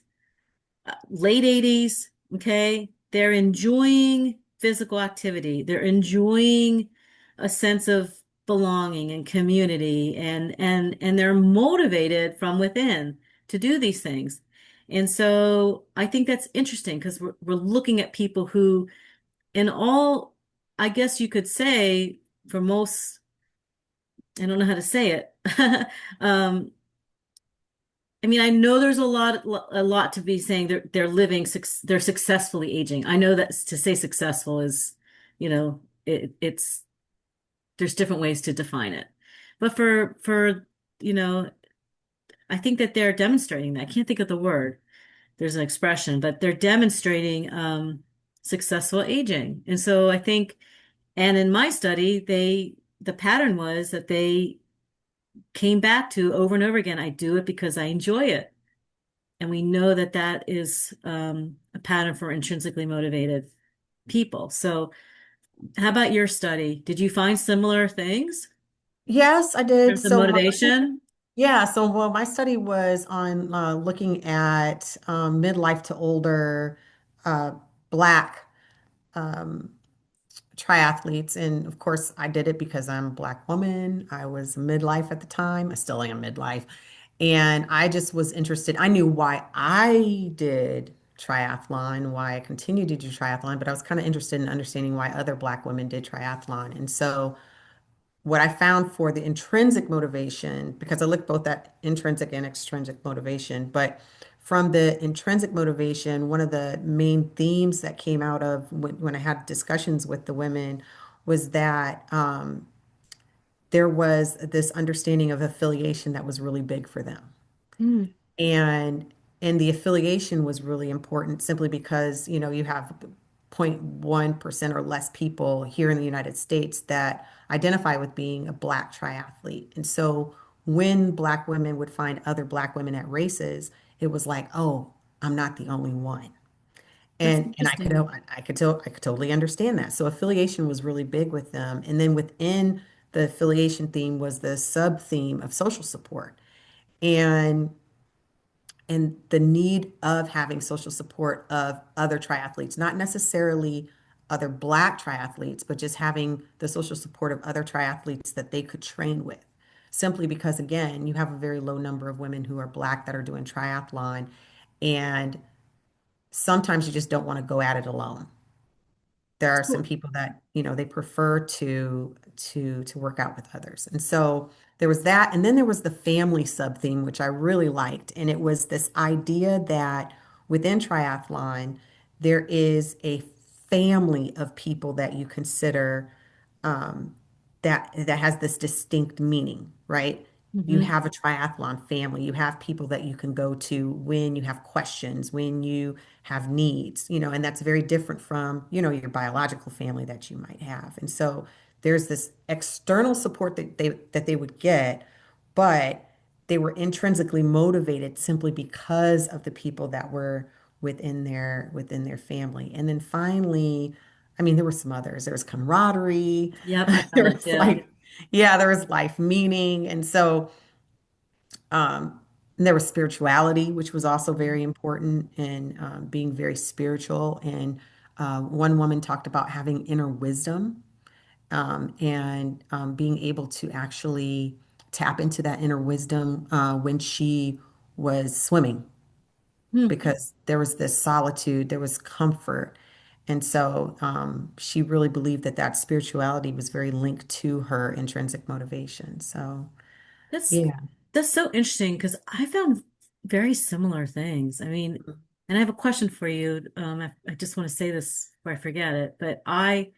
late 80s, okay? They're enjoying physical activity. They're enjoying a sense of belonging and community and they're motivated from within to do these things. And so I think that's interesting because we're looking at people who, in all, I guess you could say, for most, I don't know how to say it. Um, I mean, I know there's a lot to be saying they're living, they're successfully aging. I know that to say successful is, it's there's different ways to define it. But you know, I think that they're demonstrating that. I can't think of the word. There's an expression, but they're demonstrating successful aging. And so I think, and in my study, the pattern was that they came back to over and over again, I do it because I enjoy it. And we know that that is a pattern for intrinsically motivated people. So how about your study? Did you find similar things Yes, I in did. terms of motivation? Yeah, so well, my study was on looking at midlife to older uh, Black um, triathletes. And of course, I did it because I'm a Black woman. I was midlife at the time. I still am midlife. And I just was interested. I knew why I did triathlon, why I continued to do triathlon, but I was kind of interested in understanding why other Black women did triathlon. And so what I found for the intrinsic motivation, because I looked both at intrinsic and extrinsic motivation, but from the intrinsic motivation, one of the main themes that came out of when I had discussions with the women was that there was this understanding of affiliation that was really big for them. Hmm. And the affiliation was really important simply because, you have 0.1% or less people here in the United States that identify with being a Black triathlete. And so when Black women would find other Black women at races, it was like, oh, I'm not the only one. That's And interesting. I could totally understand that. So affiliation was really big with them. And then within the affiliation theme was the sub theme of social support. And the need of having social support of other triathletes, not necessarily other Black triathletes, but just having the social support of other triathletes that they could train with. Simply because, again, you have a very low number of women who are Black that are doing triathlon, and sometimes you just don't want to go at it alone. There are some So, people that they prefer to work out with others, and so there was that. And then there was the family sub theme, which I really liked, and it was this idea that within triathlon there is a family of people that you consider um, that has this distinct meaning, right? You mhm. have a triathlon family. You have people that you can go to when you have questions, when you have needs, and that's very different from, your biological family that you might have. And so there's this external support that they would get, but they were intrinsically motivated simply because of the people that were within their family. And then finally, I mean, there were some others. There was camaraderie. Yep, I There found that was too. like, yeah, there was life meaning. And so, um, and there was spirituality, which was also very important, and being very spiritual. And one woman talked about having inner wisdom, and being able to actually tap into that inner wisdom when she was swimming, Hmm. because there was this solitude, there was comfort. And so she really believed that that spirituality was very linked to her intrinsic motivation. So, That's yeah. that's so interesting because I found very similar things. I mean, and I have a question for you. I just want to say this before I forget it, but I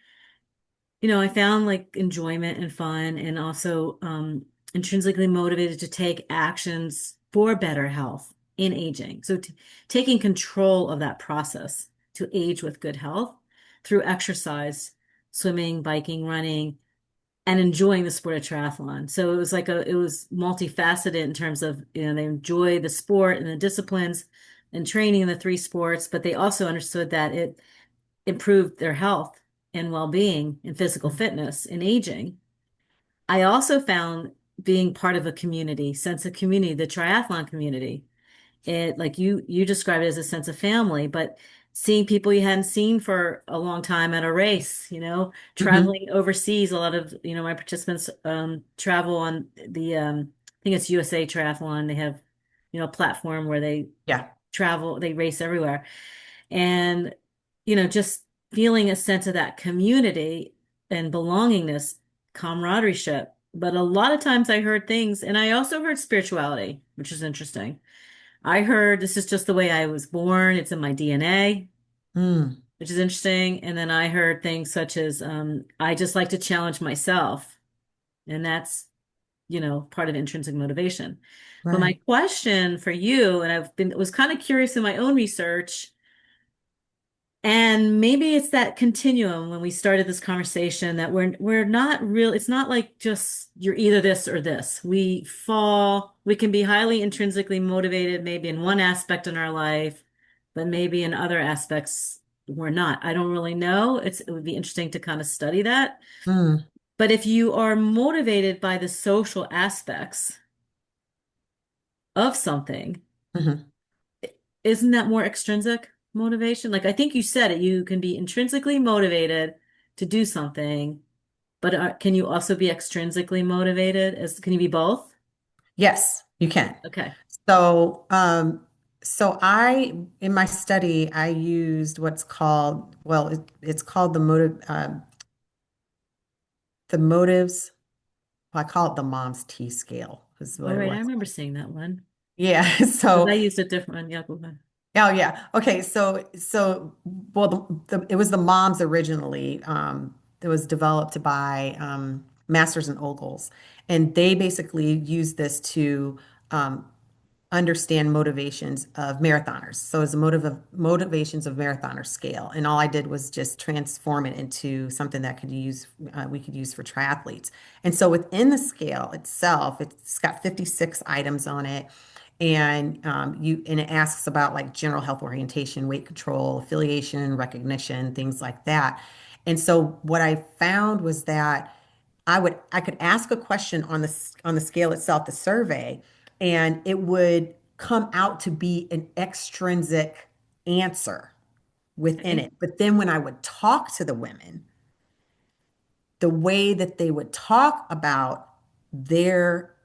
found like enjoyment and fun and also intrinsically motivated to take actions for better health in aging. So taking control of that process to age with good health through exercise, swimming, biking, running, and enjoying the sport of triathlon. So it was multifaceted in terms of, they enjoy the sport and the disciplines and training in the three sports, but they also understood that it improved their health and well-being and physical fitness in aging. I also found being part of a community, sense of community, the triathlon community. It like you describe it as a sense of family, but seeing people you hadn't seen for a long time at a race, Hmm. traveling overseas. A lot of, my participants travel on the I think it's USA Triathlon. They have, a platform where they Yeah. travel, they race everywhere. And, just feeling a sense of that community and belongingness, camaraderie. But a lot of times I heard things, and I also heard spirituality, which is interesting. I heard this is just the way I was born, it's in my DNA, Mm, which is interesting. And then I heard things such as I just like to challenge myself. And that's, part of intrinsic motivation. But my right. question for you, and was kind of curious in my own research, and maybe it's that continuum when we started this conversation that we're not real, it's not like just you're either this or this. We can be highly intrinsically motivated, maybe in one aspect in our life, but maybe in other aspects we're not. I don't really know. It would be interesting to kind of study that. Mm, But if you are motivated by the social aspects of something, mhm. isn't that more extrinsic motivation? Like I think you said it, you can be intrinsically motivated to do something, but can you also be extrinsically motivated? Can you be both? Yes, you can. Okay. So, in my study, I used what's called, well, it's called the motives. Well, I call it the mom's T scale, is All what it right. I was. remember seeing that one Yeah. because So, I used a different one. Yeah, go ahead. oh yeah. Okay. Well, it was the moms originally. It was developed by Masters and Ogles, and they basically used this to um, understand motivations of marathoners. So it's a motivations of marathoners scale. And all I did was just transform it into something that we could use for triathletes. And so within the scale itself, it's got 56 items on it. And it asks about like general health orientation, weight control, affiliation, recognition, things like that. And so what I found was that I could ask a question on the scale itself, the survey, and it would come out to be an extrinsic answer within Okay. it. But then when I would talk to the women, the way that they would talk about their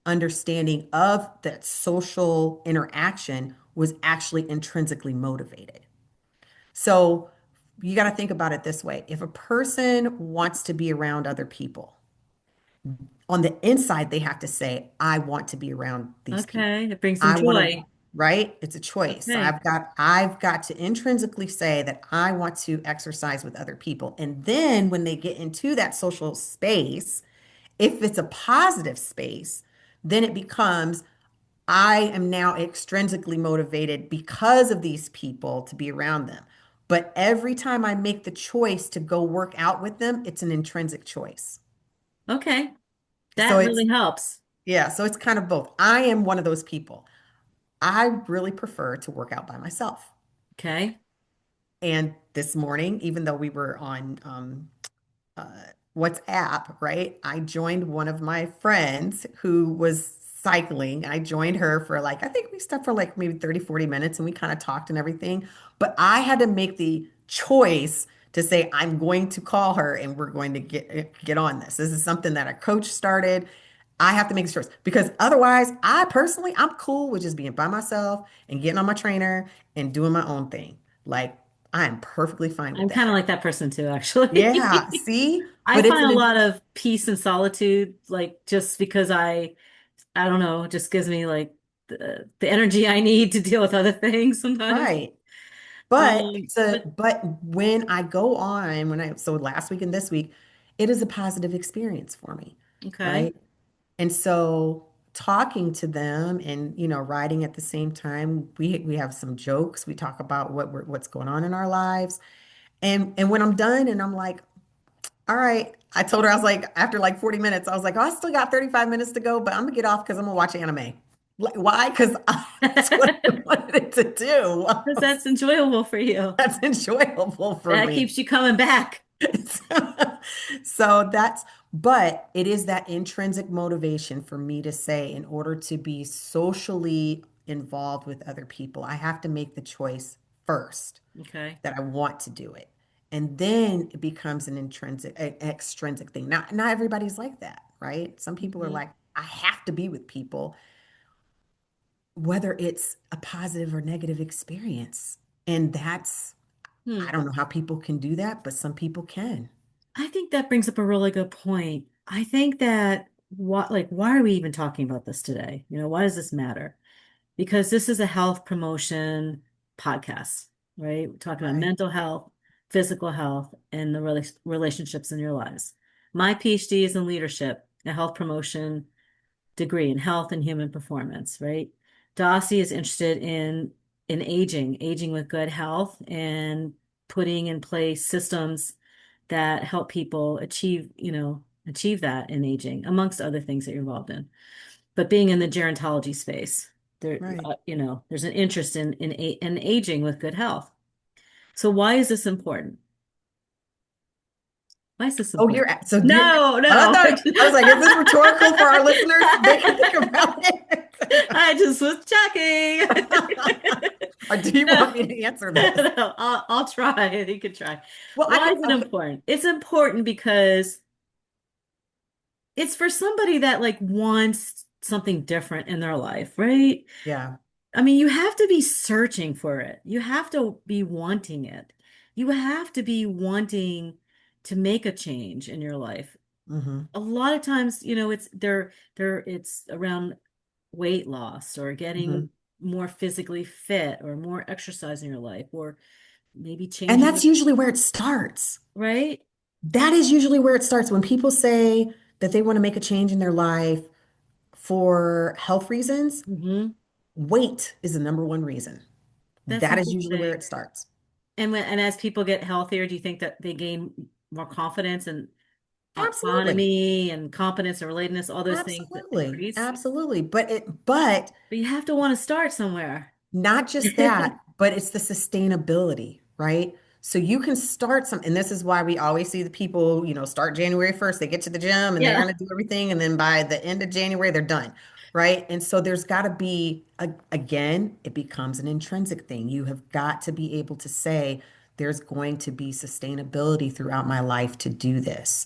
understanding of that social interaction was actually intrinsically motivated. So you got to think about it this way. If a person wants to be around other people, on the inside, they have to say, I want to be around these people. Okay. It brings them I want to, joy. right? It's a choice. So Okay. I've got to intrinsically say that I want to exercise with other people. And then when they get into that social space, if it's a positive space, then it becomes, I am now extrinsically motivated because of these people to be around them. But every time I make the choice to go work out with them, it's an intrinsic choice. Okay. So That it's really helps. Yeah, so it's kind of both. I am one of those people. I really prefer to work out by myself. Okay. And this morning, even though we were on uh, WhatsApp, right? I joined one of my friends who was cycling. I joined her for like, I think we stepped for like maybe 30, 40 minutes and we kind of talked and everything. But I had to make the choice to say, I'm going to call her and we're going to get on this. This is something that a coach started. I have to make a choice because otherwise, I'm cool with just being by myself and getting on my trainer and doing my own thing. Like, I am perfectly fine with I'm kind of that. like that person too, actually. Yeah, see? I But it's find a an lot of peace and solitude, like just because I don't know, it just gives me like the energy I need to deal with other things sometimes. right. But But when I go on, so last week and this week, it is a positive experience for me, okay. right? And so talking to them and, writing at the same time, we have some jokes. We talk about what's going on in our lives. And when I'm done and I'm like, all right, I told her, I was like, after like 40 minutes, I was like, oh, I still got 35 minutes to go, but I'm gonna get off because I'm gonna watch anime. Like, why? Because that's what I Because wanted it to do. that's enjoyable for you. That's enjoyable for That me. keeps you coming back. So but it is that intrinsic motivation for me to say, in order to be socially involved with other people, I have to make the choice first Okay. that I want to do it. And then it becomes an extrinsic thing. Not everybody's like that, right? Some people are Hmm. like, I have to be with people. whether it's a positive or negative experience. And I Hmm. don't know how people can do that, but some people can. I think that brings up a really good point. I think that why are we even talking about this today? Why does this matter? Because this is a health promotion podcast, right? We're talking about Right, mental health, physical health, and the relationships in your lives. My PhD is in leadership, a health promotion degree in health and human performance, right? Dossie is interested in aging with good health and putting in place systems that help people achieve that in aging, amongst other things that you're involved in. But being in the gerontology space, right. there's an interest in aging with good health. So why is this important? Why is this Oh, important? so you, No, I no. thought, I was like, is this rhetorical for our listeners? They can think about it. I just was checking. Or do you No, want me to answer this? no, I'll try. You could try. Well, I Why could, is it okay. important? It's important because it's for somebody that like wants something different in their life, right? Yeah. I mean, you have to be searching for it. You have to be wanting it. You have to be wanting to make a change in your life. Hmm. A lot of times, it's around weight loss or Hmm. getting more physically fit or more exercise in your life or maybe And changing that's usually where it starts. right? That is usually where it starts. When people say that they want to make a change in their life for health reasons, Hmm. weight is the number one reason. That's That is usually where interesting. it starts. And as people get healthier, do you think that they gain more confidence and Absolutely. autonomy and competence and relatedness, all those things that Absolutely. increase? Absolutely. But But you have to want to start somewhere. not just that, but it's the sustainability, right? So you can start some, and this is why we always see the people, start January 1st, they get to the gym and they're Yeah. going to do everything. And then by the end of January, they're done, right? And so there's got to be, again, it becomes an intrinsic thing. You have got to be able to say, there's going to be sustainability throughout my life to do this.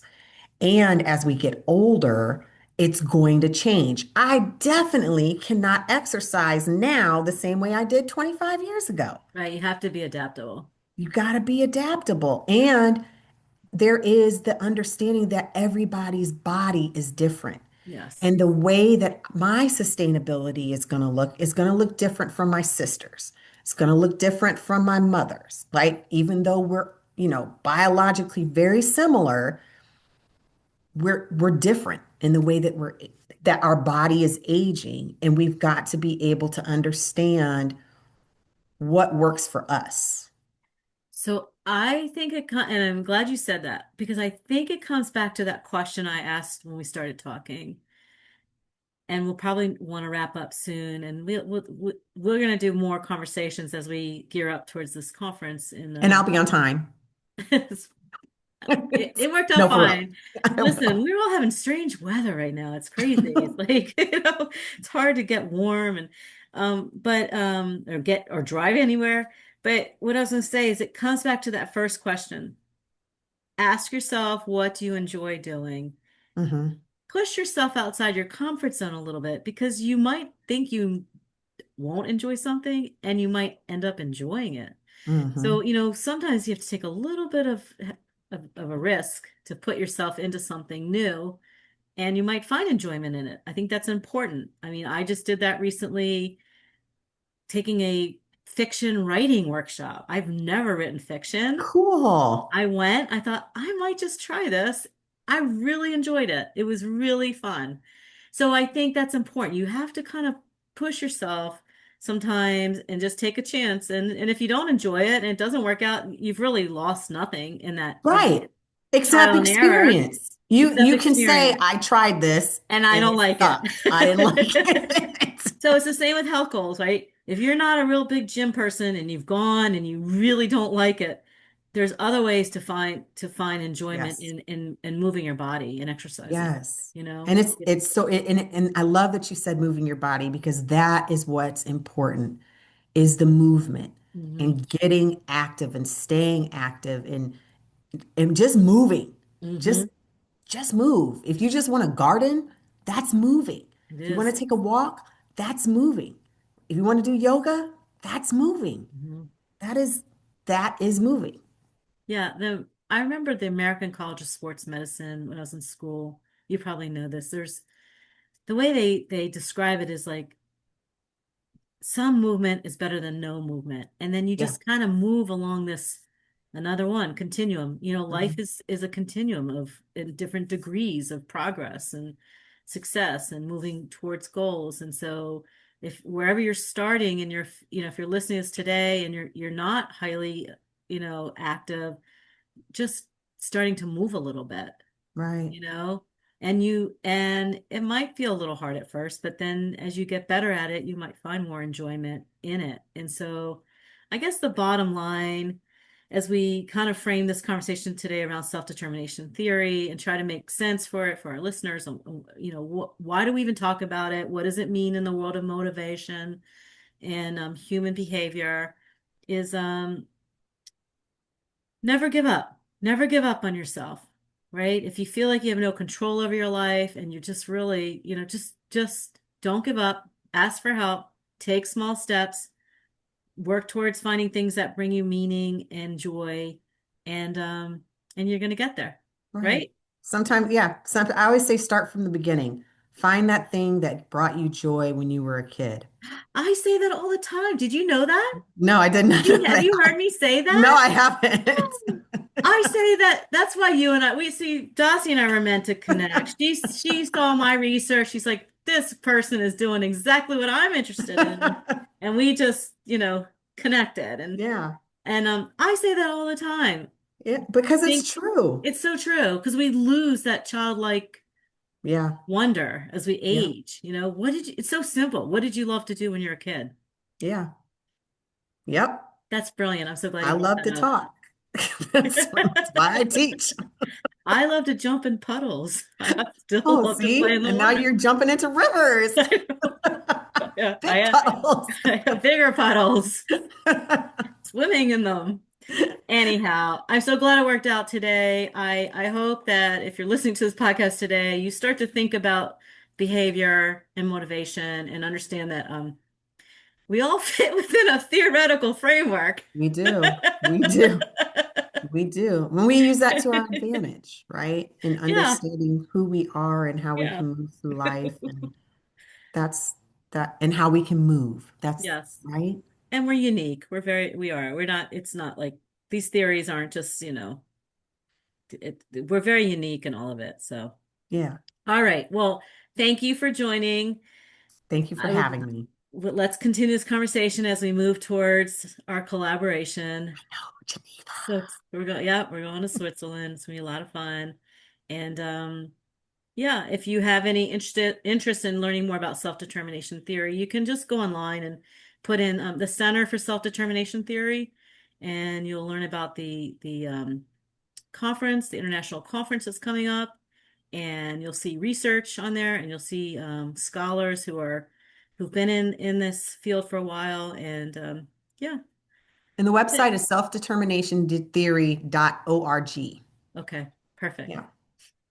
And as we get older, it's going to change. I definitely cannot exercise now the same way I did 25 years ago. Right. You have to be adaptable. You got to be adaptable. And there is the understanding that everybody's body is different. Yes. And the way that my sustainability is going to look different from my sister's. It's going to look different from my mother's. Like, even though we're, biologically very similar, we're different in the way that our body is aging, and we've got to be able to understand what works for us. So I think and I'm glad you said that because I think it comes back to that question I asked when we started talking. And we'll probably want to wrap up soon. And we're going to do more conversations as we gear up towards this conference in And I'll be on time. it worked out No, for real. fine. I Listen, will. we're all having strange weather right now. It's crazy. It's like, it's hard to get warm and or get or drive anywhere. But what I was going to say is it comes back to that first question. Ask yourself, what do you enjoy doing? Hmm. Push yourself outside your comfort zone a little bit because you might think you won't enjoy something and you might end up enjoying it. So, Hmm. sometimes you have to take a little bit of a risk to put yourself into something new and you might find enjoyment in it. I think that's important. I mean, I just did that recently, taking a fiction writing workshop. I've never written fiction. Cool. I thought I might just try this. I really enjoyed it. It was really fun. So I think that's important. You have to kind of push yourself sometimes and just take a chance. And if you don't enjoy it and it doesn't work out, you've really lost nothing in that Right. Except trial and error, experience. You except you can say, experience. I tried this And I and don't it like sucked. I didn't like it. it. So it's the same with health goals, right? If you're not a real big gym person and you've gone and you really don't like it, there's other ways to find enjoyment Yes. in moving your body and exercising, Yes. you know? And it's so and I love that you said moving your body, because that is what's important, is the movement Hmm. and getting active and staying active and just moving. Just Hmm. just move. If you just want to garden, that's moving. It If you want to is. take a walk, that's moving. If you want to do yoga, that's moving. Mhm. That is that is moving. Yeah, the I remember the American College of Sports Medicine when I was in school. You probably know this. There's the way they describe it is like some movement is better than no movement. And then you Yeah. just kind of move along this another one, continuum. You know, life Mhm. is a continuum of in different degrees of progress and success and moving towards goals. And so if wherever you're starting and you're, if you're listening to this today and you're not highly, active, just starting to move a little bit Right. you know and it might feel a little hard at first, but then as you get better at it you might find more enjoyment in it. And so I guess the bottom line, as we kind of frame this conversation today around self-determination theory and try to make sense for it for our listeners, why do we even talk about it, what does it mean in the world of motivation and human behavior, is never give up. Never give up on yourself, right? If you feel like you have no control over your life and you just really, just don't give up. Ask for help. Take small steps. Work towards finding things that bring you meaning and joy, and you're going to get there, Right. right? Sometimes, yeah. I always say start from the beginning. Find that thing that brought you joy when you were a kid. I say that all the time. Did you know that? No, I did not know Have that. you heard me say No, that? I haven't. I say that that's why you and I, we see Dossie and I were meant to connect. She saw my research. She's like, this person is doing exactly what I'm interested in. And we just, connected. Yeah. And I say that all the time. Yeah, because Think it's true. it's so true because we lose that childlike Yeah. wonder as we Yeah. age. It's so simple. What did you love to do when you were a kid? Yeah. Yep. That's brilliant. I'm so glad I you brought love to that talk. That's why I teach. I love to jump in puddles. I still Oh, love to play see? in the And now water. you're jumping into rivers. Yeah, Big puddles. I have bigger puddles, swimming in them. Anyhow, I'm so glad it worked out today. I hope that if you're listening to this podcast today, you start to think about behavior and motivation and understand that we all fit within a theoretical framework. We do. We do. We do. When we use that to our advantage, right? In Yeah, understanding who we are and how we yeah, can move through life. And that's that, and how we can move. That's yes. right. And we're unique. We are. We're not, it's not like these theories aren't just, we're very unique in all of it. So, Yeah. all right. Well, thank you for joining. Thank you for I would, having me. let's continue this conversation as we move towards our collaboration. Oh, Geneva. So we're going to Switzerland. It's gonna be a lot of fun. And yeah, if you have any interest in learning more about self-determination theory, you can just go online and put in the Center for Self-Determination Theory, and you'll learn about the conference, the international conference that's coming up, and you'll see research on there, and you'll see scholars who've been in this field for a while, and yeah. And the website is selfdeterminationtheory.org. Okay, perfect. Yeah.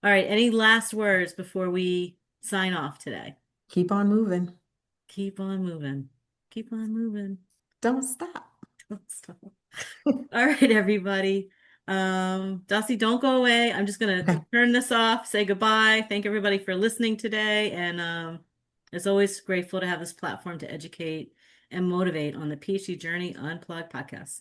All right, any last words before we sign off today? Keep on moving. Keep on moving. Keep on moving. Don't stop. Don't stop. All right, everybody. Dusty, don't go away. I'm just gonna Okay. turn this off, say goodbye. Thank everybody for listening today. And as always, grateful to have this platform to educate and motivate on the PhD Journey Unplugged podcast.